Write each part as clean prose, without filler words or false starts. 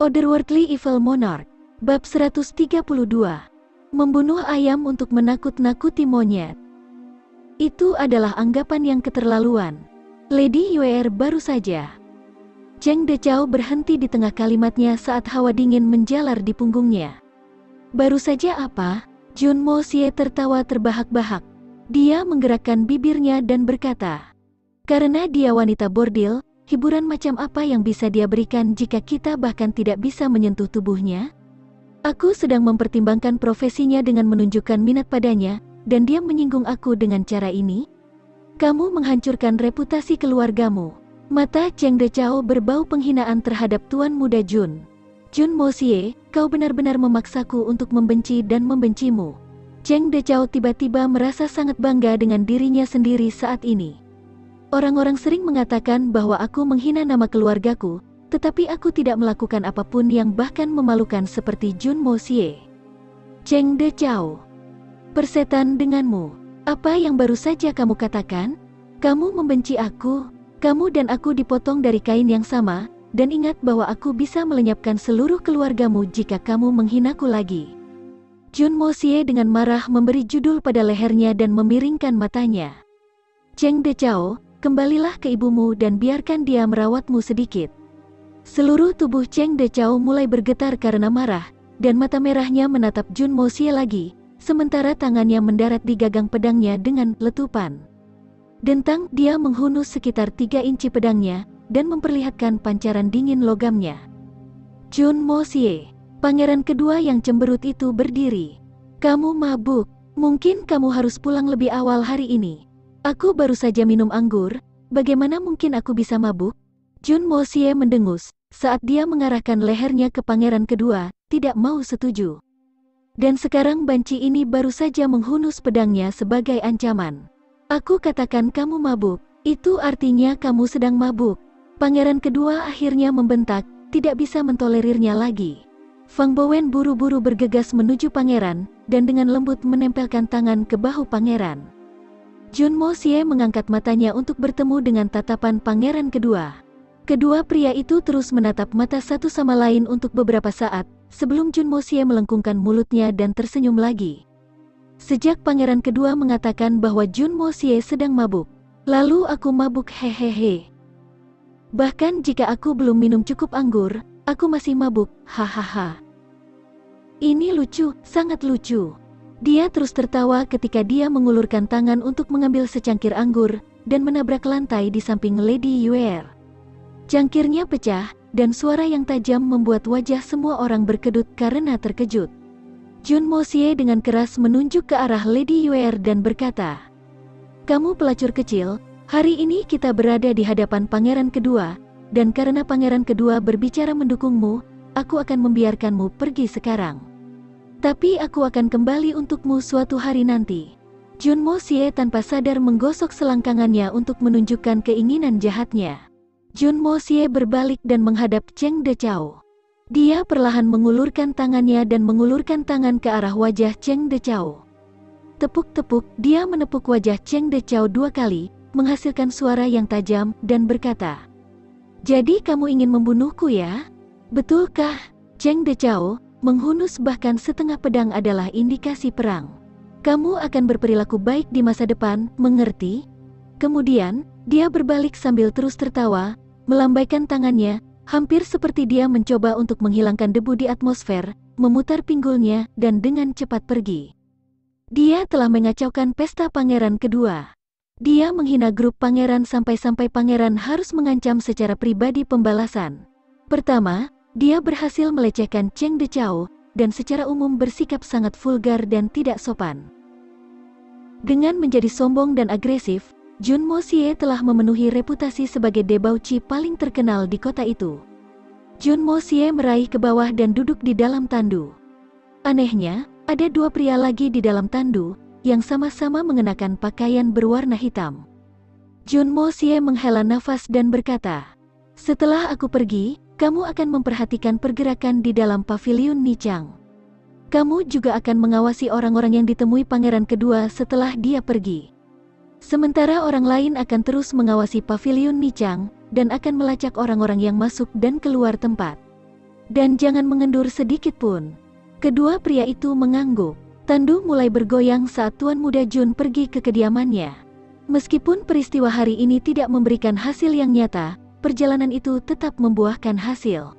Otherworldly Evil Monarch. Bab 132. Membunuh ayam untuk menakut-nakuti monyet. Itu adalah anggapan yang keterlaluan. Lady Yuer baru saja. Cheng Deqiao berhenti di tengah kalimatnya saat hawa dingin menjalar di punggungnya. Baru saja apa? Jun Mo Xie tertawa terbahak-bahak. Dia menggerakkan bibirnya dan berkata, karena dia wanita bordil, hiburan macam apa yang bisa dia berikan jika kita bahkan tidak bisa menyentuh tubuhnya? Aku sedang mempertimbangkan profesinya dengan menunjukkan minat padanya, dan dia menyinggung aku dengan cara ini? Kamu menghancurkan reputasi keluargamu. Mata Cheng Deqiao berbau penghinaan terhadap Tuan Muda Jun. Jun Mo Xie, kau benar-benar memaksaku untuk membenci dan membencimu. Cheng Deqiao tiba-tiba merasa sangat bangga dengan dirinya sendiri saat ini. Orang-orang sering mengatakan bahwa aku menghina nama keluargaku, tetapi aku tidak melakukan apapun yang bahkan memalukan seperti Jun Mo Xie. Cheng Deqiao, persetan denganmu. Apa yang baru saja kamu katakan? Kamu membenci aku. Kamu dan aku dipotong dari kain yang sama, dan ingat bahwa aku bisa melenyapkan seluruh keluargamu jika kamu menghinaku lagi. Jun Mo Xie dengan marah memberi judul pada lehernya dan memiringkan matanya. Cheng Deqiao, kembalilah ke ibumu dan biarkan dia merawatmu sedikit. Seluruh tubuh Cheng Deqiao mulai bergetar karena marah, dan mata merahnya menatap Jun Mo Xie lagi, sementara tangannya mendarat di gagang pedangnya dengan letupan. Dentang, dia menghunus sekitar 3 inci pedangnya, dan memperlihatkan pancaran dingin logamnya. Jun Mo Xie, pangeran kedua yang cemberut itu berdiri. Kamu mabuk, mungkin kamu harus pulang lebih awal hari ini. Aku baru saja minum anggur, bagaimana mungkin aku bisa mabuk? Jun Mo Xie mendengus, saat dia mengarahkan lehernya ke pangeran kedua, tidak mau setuju. Dan sekarang banci ini baru saja menghunus pedangnya sebagai ancaman. Aku katakan kamu mabuk, itu artinya kamu sedang mabuk. Pangeran kedua akhirnya membentak, tidak bisa mentolerirnya lagi. Fang Bowen buru-buru bergegas menuju pangeran, dan dengan lembut menempelkan tangan ke bahu pangeran. Jun Mo Xie mengangkat matanya untuk bertemu dengan tatapan pangeran kedua. Kedua pria itu terus menatap mata satu sama lain untuk beberapa saat, sebelum Jun Mo Xie melengkungkan mulutnya dan tersenyum lagi. Sejak pangeran kedua mengatakan bahwa Jun Mo Xie sedang mabuk, lalu aku mabuk hehehe. Bahkan jika aku belum minum cukup anggur, aku masih mabuk, hahaha. Ini lucu, sangat lucu. Dia terus tertawa ketika dia mengulurkan tangan untuk mengambil secangkir anggur, dan menabrak lantai di samping Lady Yuer. Cangkirnya pecah, dan suara yang tajam membuat wajah semua orang berkedut karena terkejut. Jun Mo Xie dengan keras menunjuk ke arah Lady Yuer dan berkata, kamu pelacur kecil, hari ini kita berada di hadapan pangeran kedua, dan karena pangeran kedua berbicara mendukungmu, aku akan membiarkanmu pergi sekarang. Tapi aku akan kembali untukmu suatu hari nanti. Jun Mo Xie tanpa sadar menggosok selangkangannya untuk menunjukkan keinginan jahatnya. Jun Mo Xie berbalik dan menghadap Cheng Deqiao. Dia perlahan mengulurkan tangannya dan mengulurkan tangan ke arah wajah Cheng Deqiao. Tepuk-tepuk, dia menepuk wajah Cheng Deqiao 2 kali, menghasilkan suara yang tajam, dan berkata, jadi kamu ingin membunuhku ya? Betulkah? Cheng Deqiao, menghunus bahkan setengah pedang adalah indikasi perang. Kamu akan berperilaku baik di masa depan, mengerti? Kemudian, dia berbalik sambil terus tertawa, melambaikan tangannya, hampir seperti dia mencoba untuk menghilangkan debu di atmosfer, memutar pinggulnya, dan dengan cepat pergi. Dia telah mengacaukan pesta pangeran kedua. Dia menghina grup pangeran sampai-sampai pangeran harus mengancam secara pribadi pembalasan. Pertama, dia berhasil melecehkan Cheng Deqiao, dan secara umum bersikap sangat vulgar dan tidak sopan. Dengan menjadi sombong dan agresif, Jun Mo Xie telah memenuhi reputasi sebagai debauci paling terkenal di kota itu. Jun Mo Xie meraih ke bawah dan duduk di dalam tandu. Anehnya, ada 2 pria lagi di dalam tandu, yang sama-sama mengenakan pakaian berwarna hitam. Jun Mo Xie menghela nafas dan berkata, setelah aku pergi, kamu akan memperhatikan pergerakan di dalam paviliun Nichang. Kamu juga akan mengawasi orang-orang yang ditemui pangeran kedua setelah dia pergi. Sementara orang lain akan terus mengawasi paviliun Nichang, dan akan melacak orang-orang yang masuk dan keluar tempat. Dan jangan mengendur sedikit pun. Kedua pria itu mengangguk. Tandu mulai bergoyang saat Tuan Muda Jun pergi ke kediamannya. Meskipun peristiwa hari ini tidak memberikan hasil yang nyata, perjalanan itu tetap membuahkan hasil.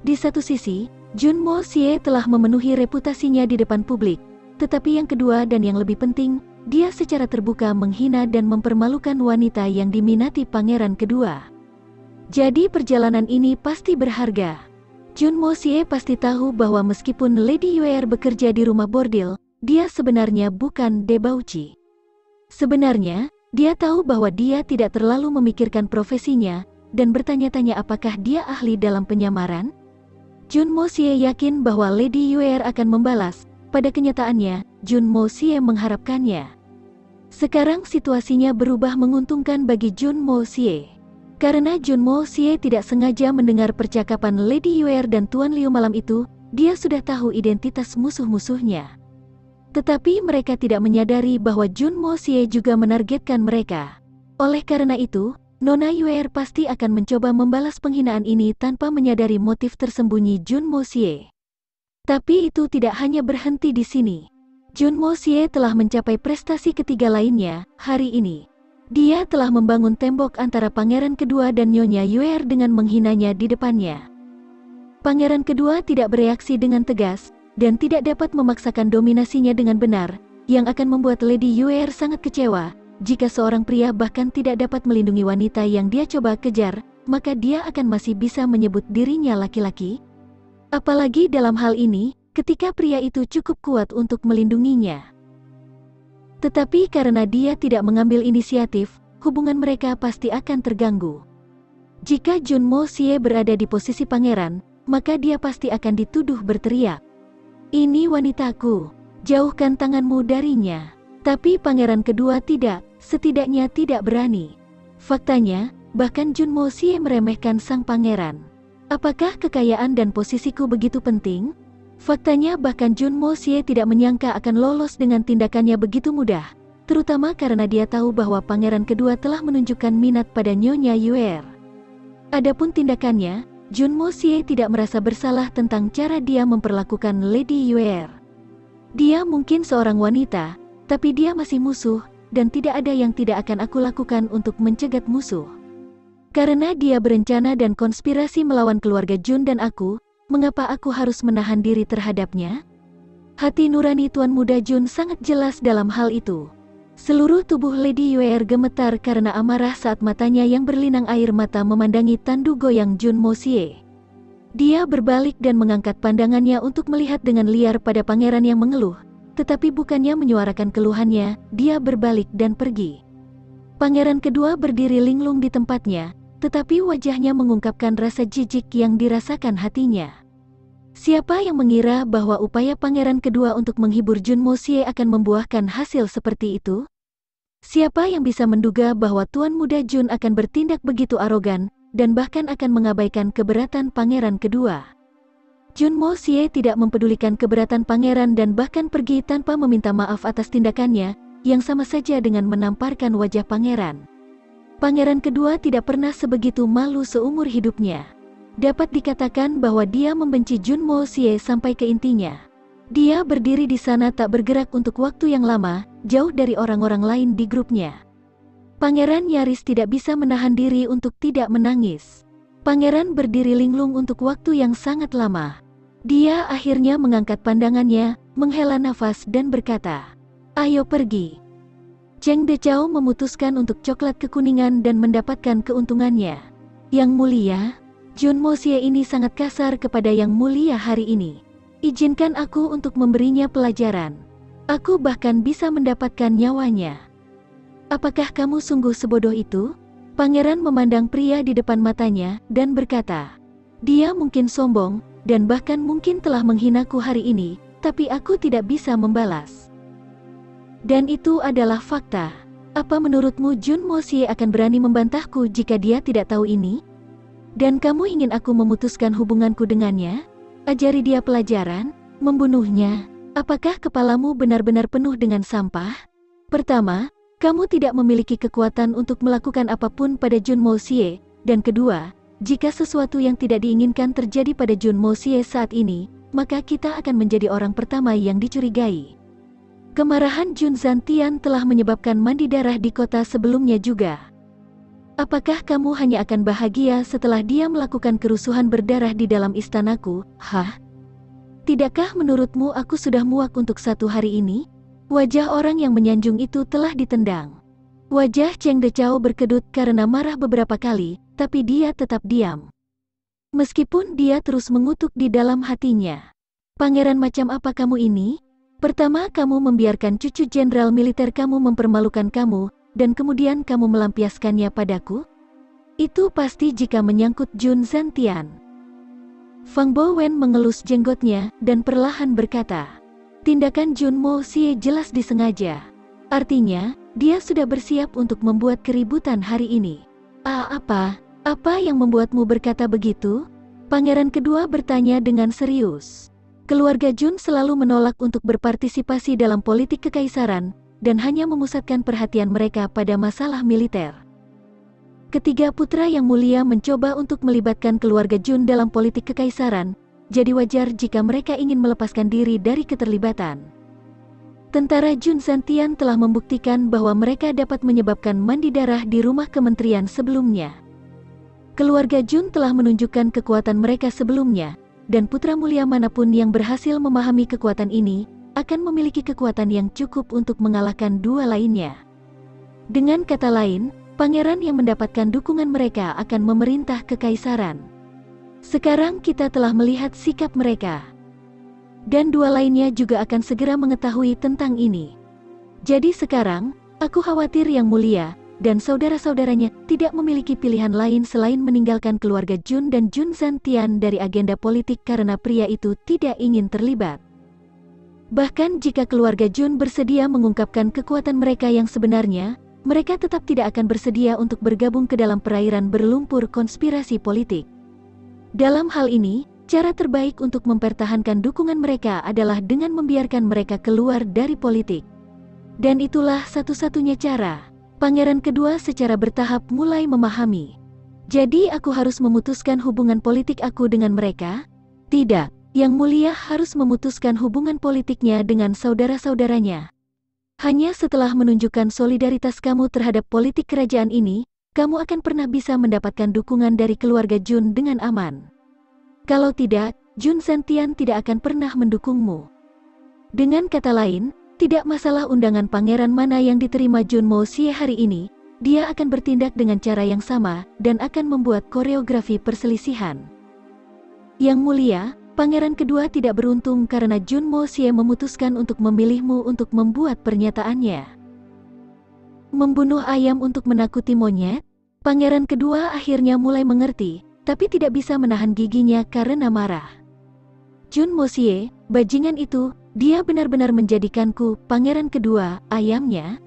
Di satu sisi, Jun Mo Xie telah memenuhi reputasinya di depan publik, tetapi yang kedua dan yang lebih penting, dia secara terbuka menghina dan mempermalukan wanita yang diminati pangeran kedua. Jadi perjalanan ini pasti berharga. Jun Mo Xie pasti tahu bahwa meskipun Lady Yue'er bekerja di rumah bordil, dia sebenarnya bukan debauchi. Sebenarnya, dia tahu bahwa dia tidak terlalu memikirkan profesinya, dan bertanya-tanya apakah dia ahli dalam penyamaran. Jun Mo Xie yakin bahwa Lady Yue'er akan membalas. Pada kenyataannya, Jun Mo Xie mengharapkannya. Sekarang situasinya berubah menguntungkan bagi Jun Mo Xie. Karena Jun Mo Xie tidak sengaja mendengar percakapan Lady Yue'er dan Tuan Liu malam itu, dia sudah tahu identitas musuh-musuhnya. Tetapi mereka tidak menyadari bahwa Jun Mo Xie juga menargetkan mereka. Oleh karena itu, Nona Yue'er pasti akan mencoba membalas penghinaan ini tanpa menyadari motif tersembunyi Jun Mo Xie. Tapi itu tidak hanya berhenti di sini. Jun Mo Xie telah mencapai prestasi ketiga lainnya hari ini. Dia telah membangun tembok antara pangeran kedua dan Nyonya Yue'er dengan menghinanya di depannya. Pangeran kedua tidak bereaksi dengan tegas, dan tidak dapat memaksakan dominasinya dengan benar, yang akan membuat Lady Yue'er sangat kecewa. Jika seorang pria bahkan tidak dapat melindungi wanita yang dia coba kejar, maka dia akan masih bisa menyebut dirinya laki-laki. Apalagi dalam hal ini, ketika pria itu cukup kuat untuk melindunginya. Tetapi karena dia tidak mengambil inisiatif, hubungan mereka pasti akan terganggu. Jika Jun Mo Xie berada di posisi pangeran, maka dia pasti akan dituduh berteriak, "Ini wanitaku, jauhkan tanganmu darinya." Tapi pangeran kedua tidak, setidaknya tidak berani. Faktanya, bahkan Jun Mo Xie meremehkan sang pangeran. Apakah kekayaan dan posisiku begitu penting? Faktanya bahkan Jun Mo Xie tidak menyangka akan lolos dengan tindakannya begitu mudah, terutama karena dia tahu bahwa pangeran kedua telah menunjukkan minat pada Nyonya Yue'er. Adapun tindakannya, Jun Mo Xie tidak merasa bersalah tentang cara dia memperlakukan Lady Yue'er. Dia mungkin seorang wanita, tapi dia masih musuh, dan tidak ada yang tidak akan aku lakukan untuk mencegat musuh. Karena dia berencana dan konspirasi melawan keluarga Jun dan aku, mengapa aku harus menahan diri terhadapnya? Hati nurani Tuan Muda Jun sangat jelas dalam hal itu. Seluruh tubuh Lady Yue'er gemetar karena amarah saat matanya yang berlinang air mata memandangi tandu goyang Jun Mo Xie. Dia berbalik dan mengangkat pandangannya untuk melihat dengan liar pada pangeran yang mengeluh. Tetapi bukannya menyuarakan keluhannya, dia berbalik dan pergi. Pangeran kedua berdiri linglung di tempatnya, tetapi wajahnya mengungkapkan rasa jijik yang dirasakan hatinya. Siapa yang mengira bahwa upaya pangeran kedua untuk menghibur Jun Mo Xie akan membuahkan hasil seperti itu? Siapa yang bisa menduga bahwa Tuan Muda Jun akan bertindak begitu arogan, dan bahkan akan mengabaikan keberatan pangeran kedua? Jun Mo Xie tidak mempedulikan keberatan pangeran dan bahkan pergi tanpa meminta maaf atas tindakannya, yang sama saja dengan menamparkan wajah pangeran. Pangeran kedua tidak pernah sebegitu malu seumur hidupnya. Dapat dikatakan bahwa dia membenci Jun Mo Xie sampai ke intinya. Dia berdiri di sana tak bergerak untuk waktu yang lama, jauh dari orang-orang lain di grupnya. Pangeran nyaris tidak bisa menahan diri untuk tidak menangis. Pangeran berdiri linglung untuk waktu yang sangat lama. Dia akhirnya mengangkat pandangannya, menghela nafas dan berkata, "Ayo pergi." Cheng Deqiao memutuskan untuk coklat kekuningan dan mendapatkan keuntungannya. "Yang mulia, Jun Mo Xie ini sangat kasar kepada Yang Mulia hari ini. Izinkan aku untuk memberinya pelajaran. Aku bahkan bisa mendapatkan nyawanya." "Apakah kamu sungguh sebodoh itu?" Pangeran memandang pria di depan matanya dan berkata, "Dia mungkin sombong, dan bahkan mungkin telah menghinaku hari ini, tapi aku tidak bisa membalas. Dan itu adalah fakta. Apa menurutmu Jun Mo Xie akan berani membantahku jika dia tidak tahu ini? Dan kamu ingin aku memutuskan hubunganku dengannya? Ajari dia pelajaran? Membunuhnya? Apakah kepalamu benar-benar penuh dengan sampah? Pertama, kamu tidak memiliki kekuatan untuk melakukan apapun pada Jun Mo Xie, dan kedua, Jika sesuatu yang tidak diinginkan terjadi pada Jun Mo Xie saat ini, maka kita akan menjadi orang pertama yang dicurigai. Kemarahan Jun Zantian telah menyebabkan mandi darah di kota sebelumnya juga. Apakah kamu hanya akan bahagia setelah dia melakukan kerusuhan berdarah di dalam istanaku? Hah? Tidakkah menurutmu aku sudah muak untuk satu hari ini? Wajah orang yang menyanjung itu telah ditendang. Wajah Cheng Dechao berkedut karena marah beberapa kali, tapi dia tetap diam. Meskipun dia terus mengutuk di dalam hatinya. Pangeran macam apa kamu ini? Pertama kamu membiarkan cucu jenderal militer kamu mempermalukan kamu, dan kemudian kamu melampiaskannya padaku? Itu pasti jika menyangkut Jun Zantian. Fang Bowen mengelus jenggotnya dan perlahan berkata, tindakan Jun Mo Xie jelas disengaja. Artinya, dia sudah bersiap untuk membuat keributan hari ini. Apa? Apa yang membuatmu berkata begitu? Pangeran kedua bertanya dengan serius. Keluarga Jun selalu menolak untuk berpartisipasi dalam politik kekaisaran, dan hanya memusatkan perhatian mereka pada masalah militer. Ketiga putra yang mulia mencoba untuk melibatkan keluarga Jun dalam politik kekaisaran, jadi wajar jika mereka ingin melepaskan diri dari keterlibatan. Tentara Jun Zantian telah membuktikan bahwa mereka dapat menyebabkan mandi darah di rumah kementerian sebelumnya. Keluarga Jun telah menunjukkan kekuatan mereka sebelumnya, dan putra mulia manapun yang berhasil memahami kekuatan ini, akan memiliki kekuatan yang cukup untuk mengalahkan dua lainnya. Dengan kata lain, pangeran yang mendapatkan dukungan mereka akan memerintah kekaisaran. Sekarang kita telah melihat sikap mereka. Dan dua lainnya juga akan segera mengetahui tentang ini. Jadi sekarang, aku khawatir Yang Mulia, dan saudara-saudaranya tidak memiliki pilihan lain selain meninggalkan keluarga Jun dan Jun Zantian dari agenda politik karena pria itu tidak ingin terlibat. Bahkan jika keluarga Jun bersedia mengungkapkan kekuatan mereka yang sebenarnya, mereka tetap tidak akan bersedia untuk bergabung ke dalam perairan berlumpur konspirasi politik. Dalam hal ini, cara terbaik untuk mempertahankan dukungan mereka adalah dengan membiarkan mereka keluar dari politik. Dan itulah satu-satunya cara. Pangeran kedua secara bertahap mulai memahami. Jadi aku harus memutuskan hubungan politik aku dengan mereka? Tidak. Yang Mulia harus memutuskan hubungan politiknya dengan saudara-saudaranya. Hanya setelah menunjukkan solidaritas kamu terhadap politik kerajaan ini, kamu akan pernah bisa mendapatkan dukungan dari keluarga Jun dengan aman. Kalau tidak, Jun Zantian tidak akan pernah mendukungmu. Dengan kata lain, tidak masalah undangan pangeran mana yang diterima Jun Mo Xie hari ini, dia akan bertindak dengan cara yang sama dan akan membuat koreografi perselisihan. Yang Mulia, pangeran kedua tidak beruntung karena Jun Mo Xie memutuskan untuk memilihmu untuk membuat pernyataannya. Membunuh ayam untuk menakuti monyet? Pangeran kedua akhirnya mulai mengerti, tapi tidak bisa menahan giginya karena marah. Jun Mo Xie, bajingan itu, dia benar-benar menjadikanku, pangeran kedua, ayamnya?